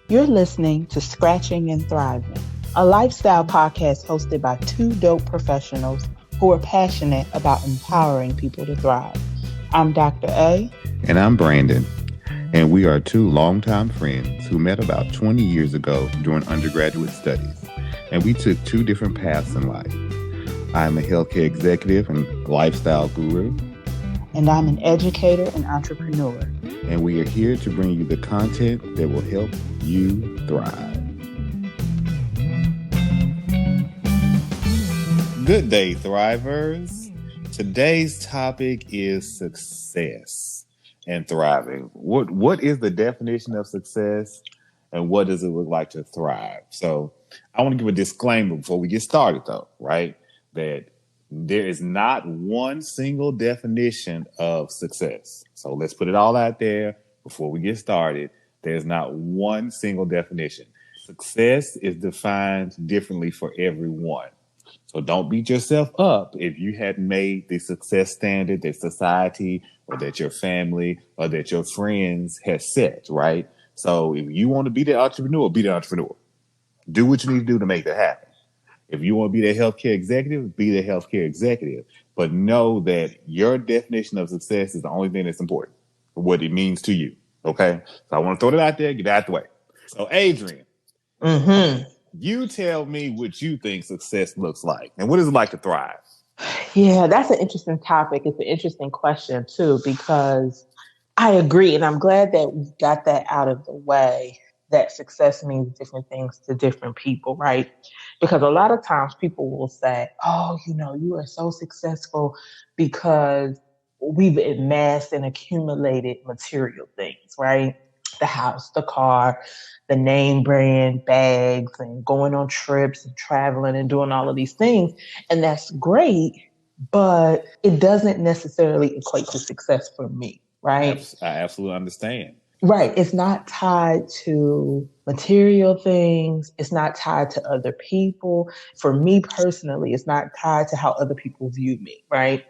You're listening to Scratching and Thriving, a lifestyle podcast hosted by two dope professionals who are passionate about empowering people to thrive. I'm Dr. A. And I'm Brandon. And we are two longtime friends who met about 20 years ago during undergraduate studies. And we took two different paths in life. I'm a healthcare executive and lifestyle guru. And I'm an educator and entrepreneur. And we are here to bring you the content that will help you thrive. Good day, Thrivers. Today's topic is success and thriving. What is the definition of success and what does it look like to thrive? So I want to give a disclaimer before we get started though, right? That there is not one single definition of success. So let's put it all out there before we get started. There's not one single definition. Success is defined differently for everyone. So don't beat yourself up if you hadn't made the success standard that society or that your family or that your friends has set, right? So if you want to be the entrepreneur, be the entrepreneur. Do what you need to do to make that happen. If you want to be the healthcare executive, be the healthcare executive. But know that your definition of success is the only thing that's important for what it means to you. Okay? So I want to throw that out there, get out the way. So Adriene, you tell me what you think success looks like. And what is it like to thrive? Yeah, that's an interesting topic. It's an interesting question too, because I agree. And I'm glad that we got that out of the way, that success means different things to different people, right? Because a lot of times people will say, oh, you are so successful because we've amassed and accumulated material things, right? The house, the car, the name brand bags, and going on trips and traveling and doing all of these things. And that's great, but it doesn't necessarily equate to success for me, right? I absolutely understand. Right. It's not tied to material things. It's not tied to other people. For me personally, it's not tied to how other people view me, right?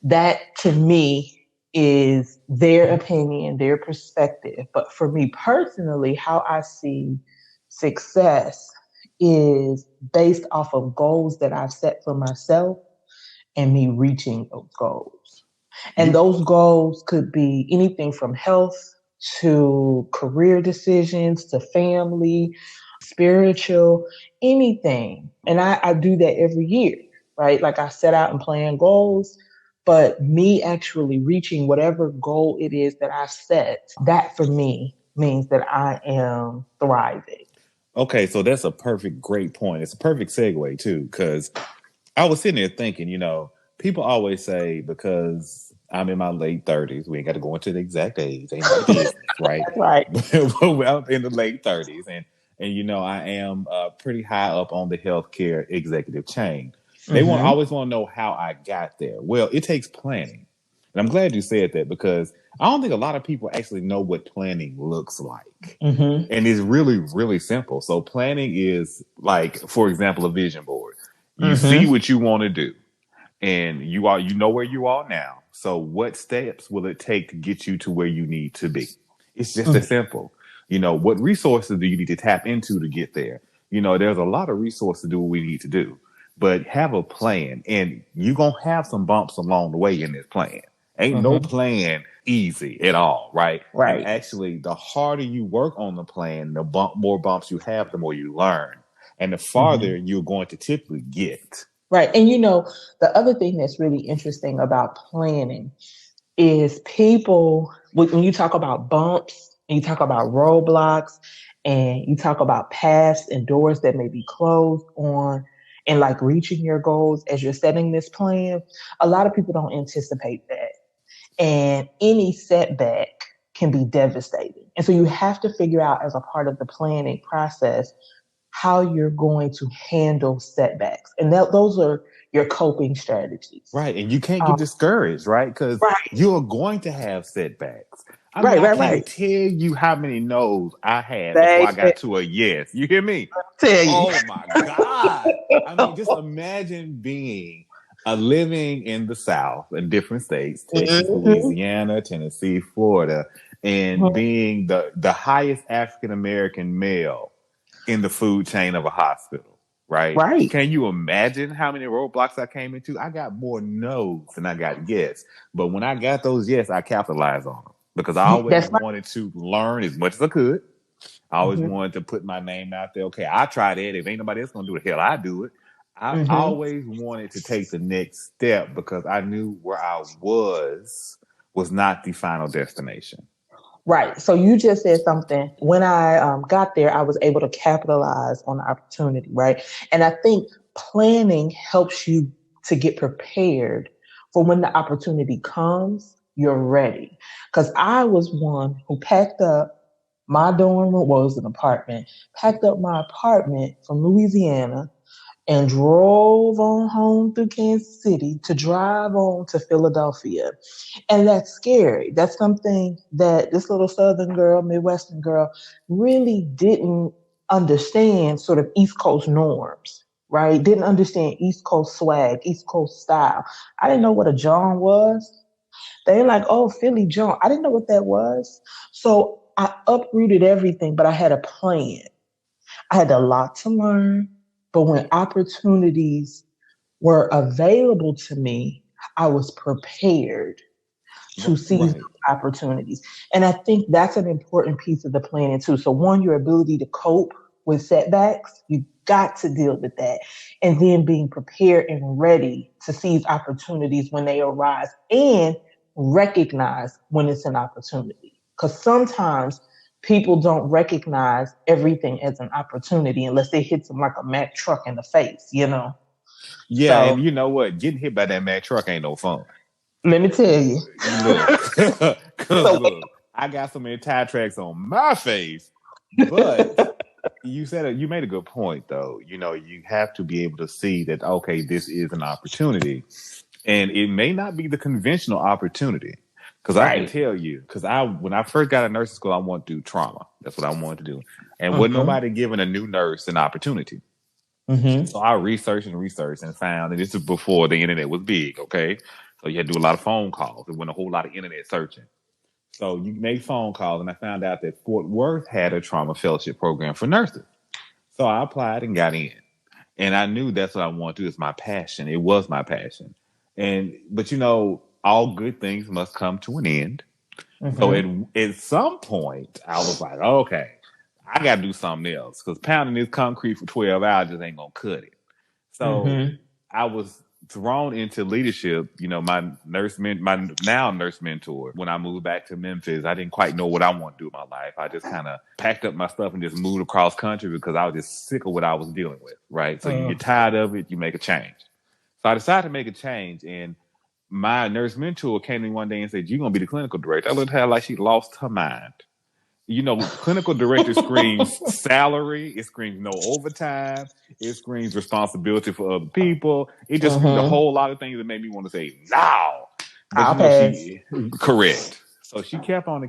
That to me is their opinion, their perspective. But for me personally, how I see success is based off of goals that I've set for myself and me reaching those goals. And those goals could be anything from health to career decisions, to family, spiritual, anything. And I do that every year, right? Like I set out and plan goals, but me actually reaching whatever goal it is that I set, that for me means that I am thriving. Okay, so that's a great point. It's a perfect segue too, because I was sitting there thinking, people always say because I'm in my late 30s, we ain't got to go into the exact age, ain't my business, right? Right. But I'm in the late 30s, and I am pretty high up on the healthcare executive chain. They always want to know how I got there. Well, it takes planning. And I'm glad you said that because I don't think a lot of people actually know what planning looks like. And it's really, really simple. So planning is like, for example, a vision board. You see what you want to do and you know where you are now. So what steps will it take to get you to where you need to be? It's just as simple. What resources do you need to tap into to get there? There's a lot of resources to do what we need to do. But have a plan, and you're going to have some bumps along the way in this plan. Ain't no plan easy at all, right? Right. And actually, the harder you work on the plan, the more bumps you have, the more you learn. And the farther you're going to typically get. Right. And the other thing that's really interesting about planning is people, when you talk about bumps and you talk about roadblocks and you talk about paths and doors that may be closed on, and like reaching your goals as you're setting this plan, a lot of people don't anticipate that. And any setback can be devastating. And so you have to figure out as a part of the planning process how you're going to handle setbacks. And those are your coping strategies. Right. And you can't get discouraged, right? Because you're going to have setbacks. I can't tell you how many no's I had before I got to a yes. You hear me? Tell you. Oh my God. I mean, just imagine being living in the South in different states, Texas, Louisiana, Tennessee, Florida, and Mhm. being the highest African American male in the food chain of a hospital, right? Right. Can you imagine how many roadblocks I came into? I got more no's than I got yes. But when I got those yes, I capitalized on them because I always That's right. wanted to learn as much as I could. I always Hmm. wanted to put my name out there. Okay, I tried it. If ain't nobody else gonna do it, hell, I do it. I Hmm. always wanted to take the next step because I knew where I was not the final destination. Right. So you just said something. When I got there, I was able to capitalize on the opportunity. Right. And I think planning helps you to get prepared for when the opportunity comes, you're ready. Because I was one who packed up my dorm room, well, it was an apartment, packed up my apartment from Louisiana and drove on home through Kansas City to drive on to Philadelphia. And that's scary. That's something that this little Southern girl, Midwestern girl, really didn't understand sort of East Coast norms, right? Didn't understand East Coast swag, East Coast style. I didn't know what a John was. They're like, oh, Philly John. I didn't know what that was. So I uprooted everything, but I had a plan. I had a lot to learn, but when opportunities were available to me, I was prepared to seize those Right. opportunities. And I think that's an important piece of the planning too. So one, your ability to cope with setbacks, you got to deal with that. And then being prepared and ready to seize opportunities when they arise and recognize when it's an opportunity. Because sometimes people don't recognize everything as an opportunity unless it hits them like a Mack truck in the face, you know? Yeah, So and you know what? Getting hit by that Mack truck ain't no fun. let me tell you. You look, cause So look, I got so many tire tracks on my face, but you said you made a good point though. You know, you have to be able to see that okay, this is an opportunity, and it may not be the conventional opportunity. Because I can right. tell you, because I when I first got to nursing school, I wanted to do trauma. That's what I wanted to do, and wasn't Mm-hmm. nobody giving a new nurse an opportunity. Mm-hmm. So I researched and found, and this is before the internet was big. Okay, so you had to do a lot of phone calls. There wasn't a whole lot of internet searching. So you make phone calls, and I found out that Fort Worth had a trauma fellowship program for nurses. So I applied and got in. And I knew that's what I wanted to do. It's my passion. It was my passion. And but you know, all good things must come to an end. So Mm-hmm. at some point, I was like, okay, I got to do something else because pounding this concrete for 12 hours just ain't gonna cut it. So Mm-hmm. I was thrown into leadership. You know, my now nurse mentor. When I moved back to Memphis, I didn't quite know what I want to do with my life. I just kind of packed up my stuff and just moved across country because I was just sick of what I was dealing with. Right. So you get tired of it, you make a change. So I decided to make a change, and my nurse mentor came to me one day and said, "You're gonna be the clinical director." I looked at her like she lost her mind. You know, clinical director screams salary, it screams no overtime, it screams responsibility for other people. It just screams a Mm-hmm. whole lot of things that made me want to say no. But I'll you know, pass. she correct. So she kept on,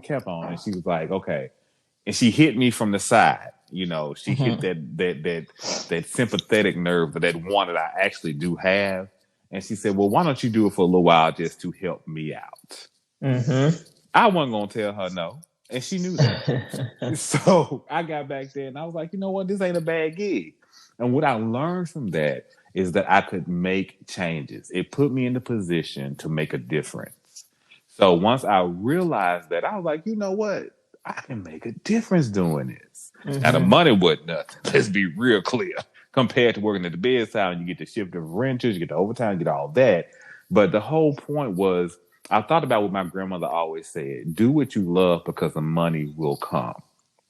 and she was like, okay. And she hit me from the side. You know, she hit Mm-hmm. that sympathetic nerve, that one that I actually do have. And she said, "Well, why don't you do it for a little while just to help me out?" Mm-hmm. I wasn't gonna tell her no, and she knew that. So I got back there and I was like, you know what? This ain't a bad gig. And what I learned from that is that I could make changes. It put me in the position to make a difference. So once I realized that, I was like, you know what? I can make a difference doing this. Now the Mm-hmm. money wasn't nothing. Let's be real clear. Compared to working at the bedside, and you get the shift differentials, you get the overtime, you get all that. But the whole point was, I thought about what my grandmother always said: do what you love because the money will come.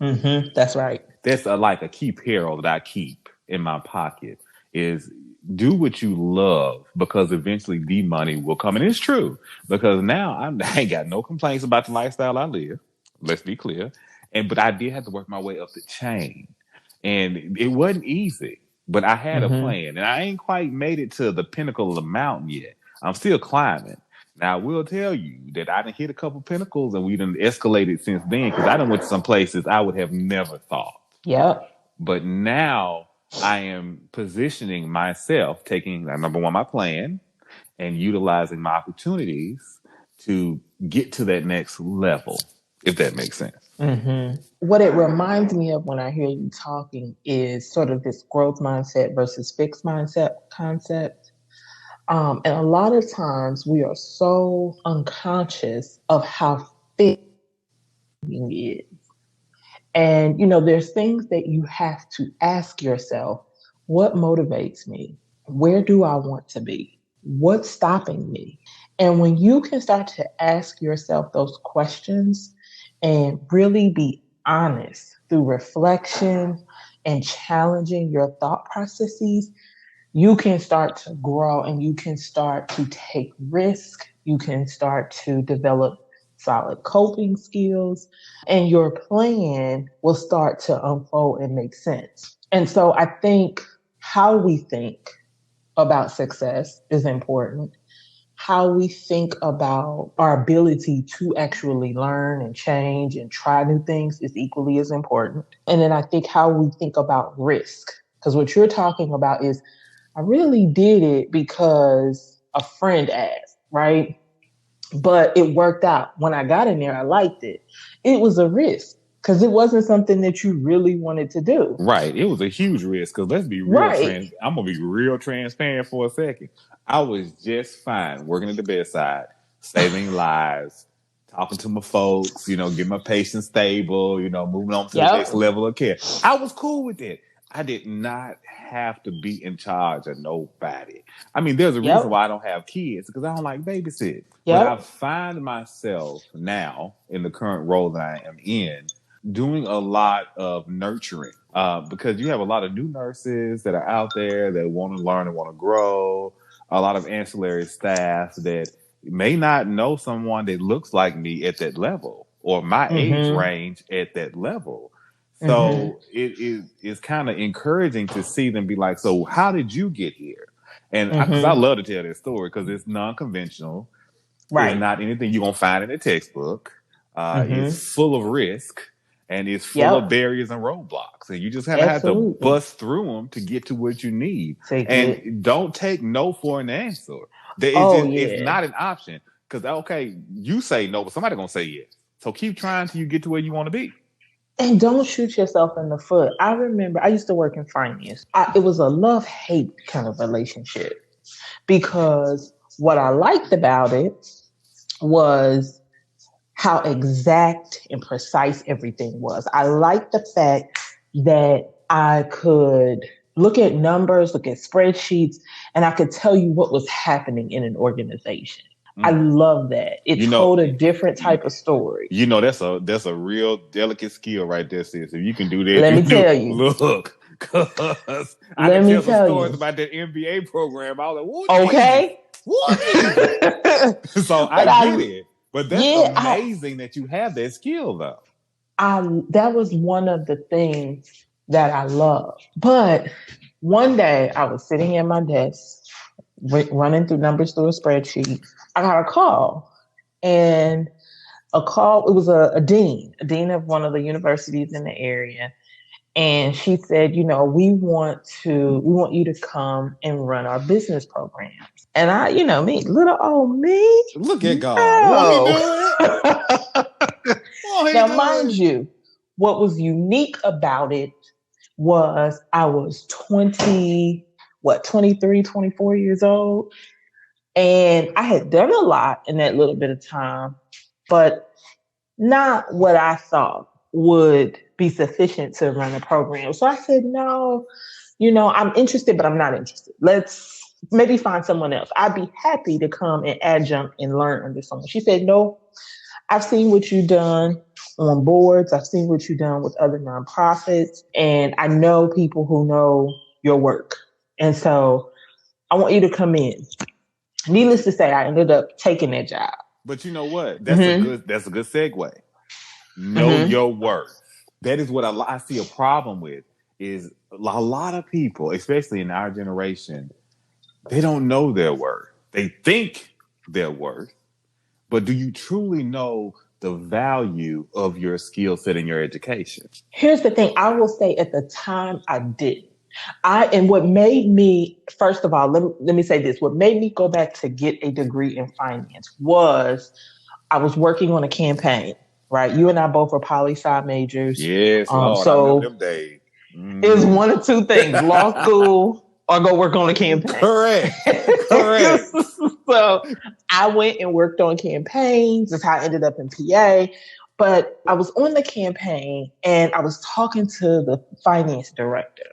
Mm-hmm. That's right. That's like a key peril that I keep in my pocket is do what you love because eventually the money will come. And it's true because now I ain't got no complaints about the lifestyle I live. Let's be clear. But I did have to work my way up the chain, and it wasn't easy. But I had a Mm-hmm. plan, and I ain't quite made it to the pinnacle of the mountain yet. I'm still climbing. Now, I will tell you that I done hit a couple pinnacles, and we done escalated since then because I done went to some places I would have never thought. Yep. But now I am positioning myself, taking number one, my plan, and utilizing my opportunities to get to that next level. if that makes sense. What it reminds me of when I hear you talking is sort of this growth mindset versus fixed mindset concept. And a lot of times we are so unconscious of how fixed it is. And, there's things that you have to ask yourself, what motivates me? Where do I want to be? What's stopping me? And when you can start to ask yourself those questions and really be honest through reflection and challenging your thought processes, you can start to grow and you can start to take risk. You can start to develop solid coping skills, and your plan will start to unfold and make sense. And so I think how we think about success is important. How we think about our ability to actually learn and change and try new things is equally as important. And then I think how we think about risk, because what you're talking about is I really did it because a friend asked, right? But it worked out. When I got in there, I liked it. It was a risk because it wasn't something that you really wanted to do. Right. It was a huge risk because let's be real Right. I'm gonna be real transparent for a second. I was just fine working at the bedside, saving lives, talking to my folks, getting my patients stable, moving on to the Yep. next level of care. I was cool with it. I did not have to be in charge of nobody. I mean, there's a reason Yep. why I don't have kids because I don't like babysit. But I Yep. find myself now in the current role that I am in doing a lot of nurturing because you have a lot of new nurses that are out there that want to learn and want to grow, a lot of ancillary staff that may not know someone that looks like me at that level or my age Mm-hmm. range at that level. Mm-hmm. So it's kind of encouraging to see them be like, so how did you get here? And because I Mm-hmm. love to tell this story because it's non-conventional. It's Right. not anything you're going to find in a textbook. Mm-hmm. It's full of risk and it's full of Yep. barriers and roadblocks. And you just kind of have to Absolutely. bust through them to get to what you need. Take it. And don't take no for an answer. Oh It's yeah. not an option. Because, okay, you say no, but somebody's going to say yes. So keep trying till you get to where you want to be. And don't shoot yourself in the foot. I remember I used to work in finance. It was a love-hate kind of relationship because what I liked about it was how exact and precise everything was. I liked the fact that I could look at numbers, look at spreadsheets, and I could tell you what was happening in an organization. I love that. It told a different type of story. That's a real delicate skill right there, sis. If you can do that, Let you me can do tell you. look. Cause I Let can me tell some tell stories you. about that MBA program. I was like, "Whoa, Jesus, Okay. what Jesus?" So I But get it, but that's yeah, amazing that you have that skill, though. that was one of the things that I love. But one day I was sitting at my desk, running through numbers through a spreadsheet. I got a call, and it was a dean of one of the universities in the area. And she said, we want you to come and run our business programs. And me, little old me, Look at God. Won't He no. do it? Won't He Now, do mind it? you, what was unique about it was I was 23, 24 years old. And I had done a lot in that little bit of time, but not what I thought would be sufficient to run a program. So I said, no, I'm interested, but I'm not interested. Let's maybe find someone else. I'd be happy to come and adjunct and learn under someone. She said, no, I've seen what you've done on boards. I've seen what you've done with other nonprofits, and I know people who know your work. And so I want you to come in. Needless to say, I ended up taking that job. But you know what? Mm-hmm. That's a good segue. Know Mm-hmm. your worth. That is what I see a problem with. Is a lot of people, especially in our generation, they don't know their worth. They think their worth, but do you truly know the value of your skill set and your education? Here's the thing. I will say at the time I didn't. And what made me, first of all, let me say this. What made me go back to get a degree in finance was I was working on a campaign. right? You and I both were poli-sci majors. Yes, Lord, I remember them So days. it's Mm-hmm. one of two things: law school or go work on a campaign. Correct. Correct. So I went and worked on campaigns. That's how I ended up in PA. But I was on the campaign and I was talking to the finance director.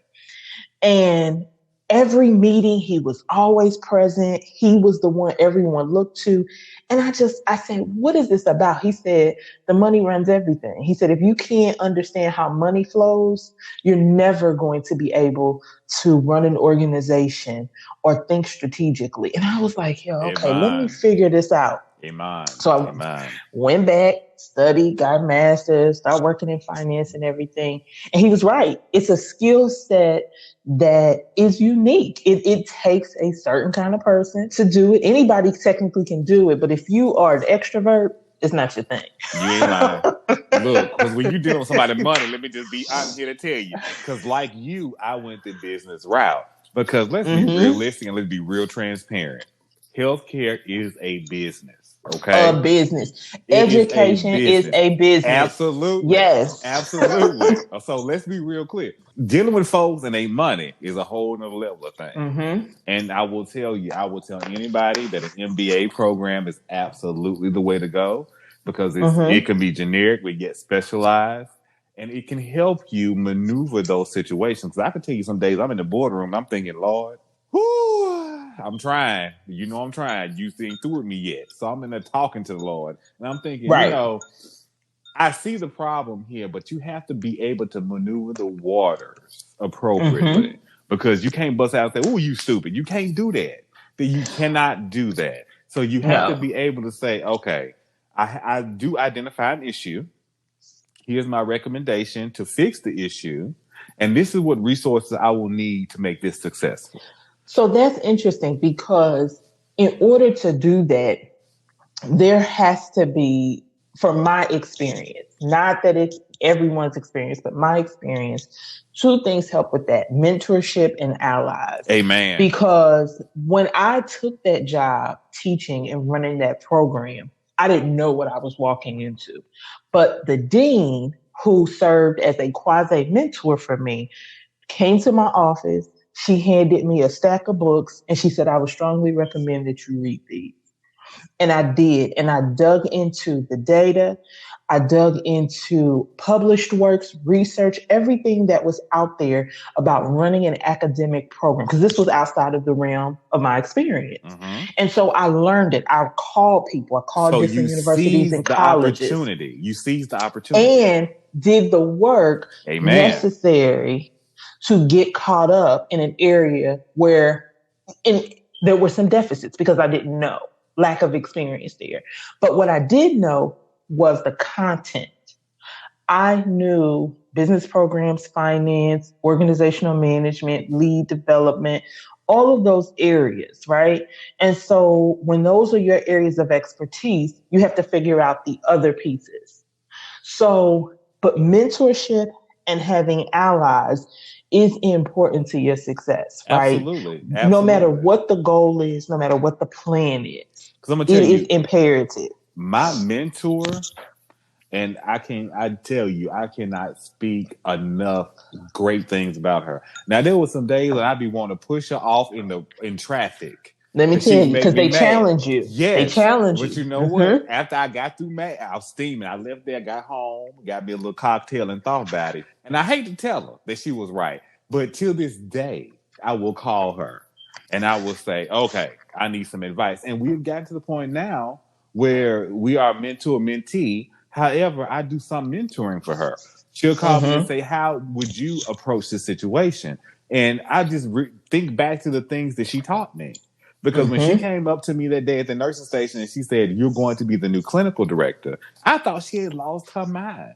And every meeting, he was always present. He was the one everyone looked to. And I said, what is this about? He said, the money runs everything. He said, if you can't understand how money flows, you're never going to be able to run an organization or think strategically. And I was like, yo, okay, let me Amen. figure this out. Amen. So I Amen. went back, studied, got a master's, started working in finance and everything. And he was right. It's a skill set that is unique. It takes a certain kind of person to do it. Anybody technically can do it, but if you are an extrovert, it's not your thing. You ain't lying. Look, because when you deal with somebody's money, let me just be honest here to tell you. Because like you, I went the business route. Because let's be realistic and let's be real transparent. Healthcare is a business, okay? A business. It is a Education is business. a business. Absolutely. Yes. Absolutely. So let's be real clear. Dealing with folks and their money is a whole nother level of thing. And I will tell anybody that an MBA program is absolutely the way to go because it can be generic, but yet specialized. And it can help you maneuver those situations. I can tell you some days I'm in the boardroom, I'm thinking, Lord, whoo, I'm trying. You know I'm trying. You ain't through with me yet. So I'm in there talking to the Lord. And I'm thinking, I see the problem here, but you have to be able to maneuver the waters appropriately. Because you can't bust out and say, oh, you stupid. You can't do that. You cannot do that. So you have to be able to say, okay, I do identify an issue. Here's my recommendation to fix the issue. And this is what resources I will need to make this successful. So that's interesting because in order to do that, there has to be, from my experience, not that it's everyone's experience, but my experience, two things help with that: mentorship and allies. Amen. Because when I took that job teaching and running that program, I didn't know what I was walking into. But the dean, who served as a quasi mentor for me, came to my office. She handed me a stack of books and she said, I would strongly recommend that you read these. And I did. And I dug into the data. I dug into published works, research, everything that was out there about running an academic program, because this was outside of the realm of my experience. And so I learned it. I called people. I called different universities and colleges. You seized the opportunity. And did the work necessary to get caught up in an area where there were some deficits because I didn't know. Lack of experience there. But what I did know was the content. I knew business programs, finance, organizational management, lead development, all of those areas, right? And so when those are your areas of expertise, you have to figure out the other pieces. So, but mentorship and having allies is important to your success, right? Absolutely. No matter what the goal is, no matter what the plan is, it is imperative. My mentor, and I cannot speak enough great things about her. Now there were some days when I'd be wanting to push her off in traffic. Let me tell you, because they challenge you. Yes. They challenge you. But you know what? After I got through I was steaming. I left there, got home, got me a little cocktail and thought about it. And I hate to tell her that she was right. But till this day, I will call her and I will say, okay, I need some advice. And we've gotten to the point now where we are mentor, mentee. However, I do some mentoring for her. She'll call me and say, how would you approach this situation? And I just think back to the things that she taught me. Because when she came up to me that day at the nursing station and she said, you're going to be the new clinical director, I thought she had lost her mind.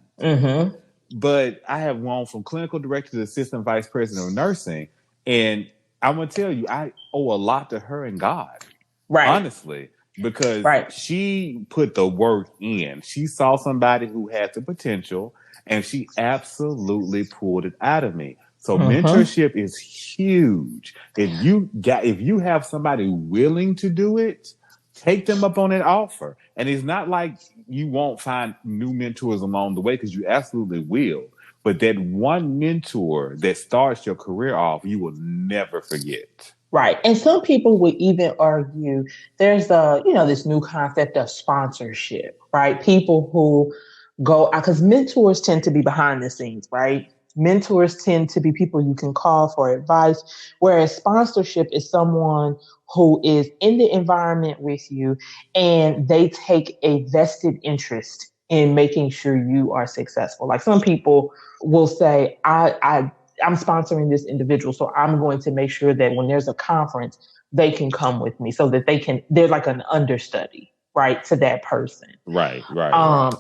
But I have gone from clinical director to assistant vice president of nursing. And I'm going to tell you, I owe a lot to her and God. Right. Honestly. Because she put the work in. She saw somebody who had the potential and she absolutely pulled it out of me. So mentorship is huge. If you have somebody willing to do it, Take them up on that offer. And it's not like you won't find new mentors along the way, because you absolutely will. But that one mentor that starts your career off, you will never forget. Right. And some people would even argue there's this new concept of sponsorship, right? People who go, because mentors tend to be behind the scenes, right? Mentors tend to be people you can call for advice, whereas sponsorship is someone who is in the environment with you and they take a vested interest in making sure you are successful. Like some people will say, I'm sponsoring this individual, so I'm going to make sure that when there's a conference, they can come with me so that they're like an understudy, right, to that person. Right.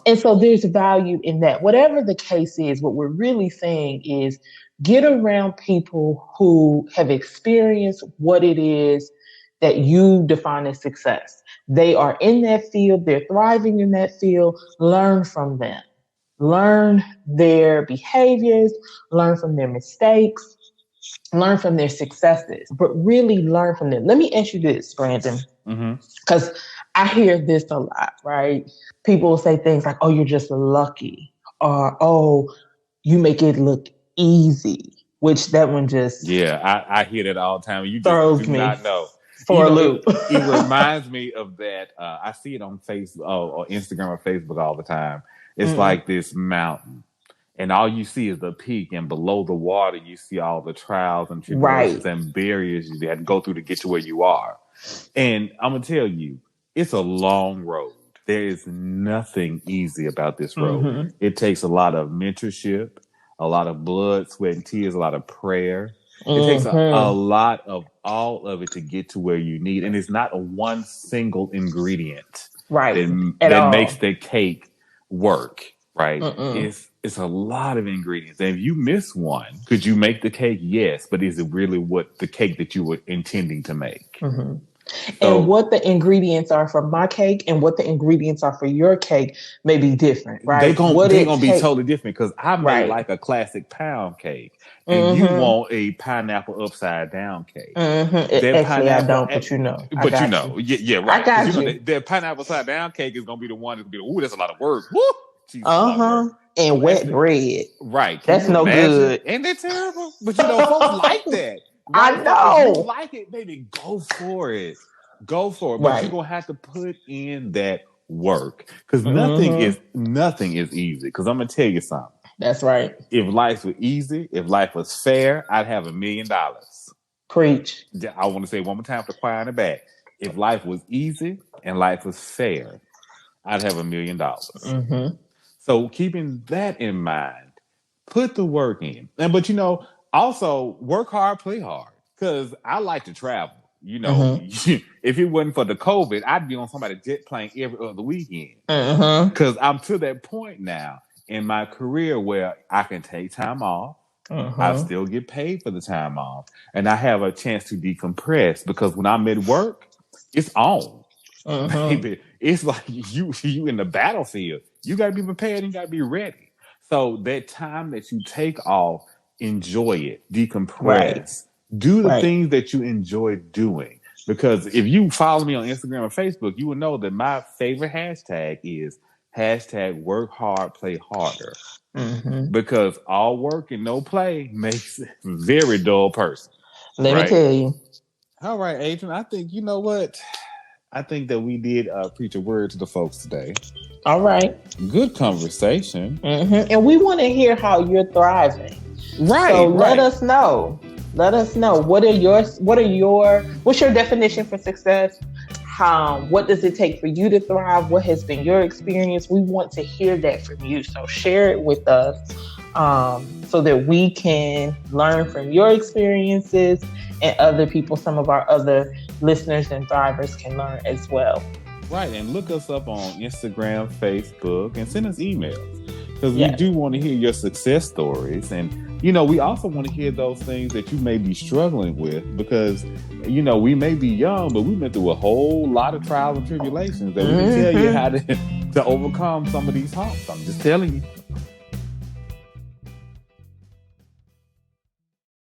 And so there's value in that. Whatever the case is, what we're really saying is get around people who have experienced what it is that you define as success. They are in that field, they're thriving in that field, learn from them. Learn their behaviors, learn from their mistakes, learn from their successes, but really learn from them. Let me ask you this, Brandon, because I hear this a lot, right? People will say things like, oh, you're just lucky, or oh, you make it look easy, which that one just I hear that all the time. You throws just do me not know. for a loop. It reminds me of that. I see it on Facebook or Instagram or Facebook all the time. It's like this mountain, and all you see is the peak, and below the water, you see all the trials and tribulations and barriers you had to go through to get to where you are. And I'm going to tell you, it's a long road. There is nothing easy about this road. It takes a lot of mentorship, a lot of blood, sweat, and tears, a lot of prayer. It takes a lot of all of it to get to where you need. And it's not a one single ingredient that makes the cake work, right? It's a lot of ingredients. And if you miss one, could you make the cake? Yes. But is it really what the cake that you were intending to make? So, and what the ingredients are for my cake and what the ingredients are for your cake may be different, right? They're going to be totally different, because I made like a classic pound cake and you want a pineapple upside down cake. Actually, I don't, but you know. Yeah, right. I got you. The pineapple upside down cake is going to be the one that's going to be, ooh, that's a lot of work. Woo! Jesus, and wet bread. Right. That's no good. Ain't that terrible? But folks like that. Right? I know. If you like it, baby, go for it. Go for it. But you're going to have to put in that work, because nothing is easy. Because I'm going to tell you something. That's right. If life was easy, if life was fair, I'd have $1 million. Preach. I want to say one more time for the choir in the back. If life was easy and life was fair, I'd have $1 million. So keeping that in mind, put the work in. But also work hard, play hard. Because I like to travel. If it wasn't for the COVID, I'd be on somebody's jet plane every other weekend. Because I'm to that point now in my career where I can take time off. I still get paid for the time off. And I have a chance to decompress, because when I'm at work, it's on. Baby, it's like you in the battlefield. You got to be prepared and you got to be ready. So that time that you take off, enjoy it, decompress, do the things that you enjoy doing. Because if you follow me on Instagram or Facebook, you will know that my favorite hashtag is #work hard, play harder. Because all work and no play makes a very dull person. Let me tell you. All right, Adriene, I think, you know what? I think that we did preach a word to the folks today. All right. Good conversation. And we want to hear how you're thriving. Right. So let us know. Let us know. What's your definition for success? What does it take for you to thrive? What has been your experience? We want to hear that from you. So share it with us so that we can learn from your experiences, and other people, some of our other listeners and thrivers, can learn as well. Right. And look us up on Instagram, Facebook, and send us emails, because we do want to hear your success stories. And, we also want to hear those things that you may be struggling with, because, we may be young, but we've been through a whole lot of trials and tribulations that we can tell you how to overcome some of these humps. I'm just telling you.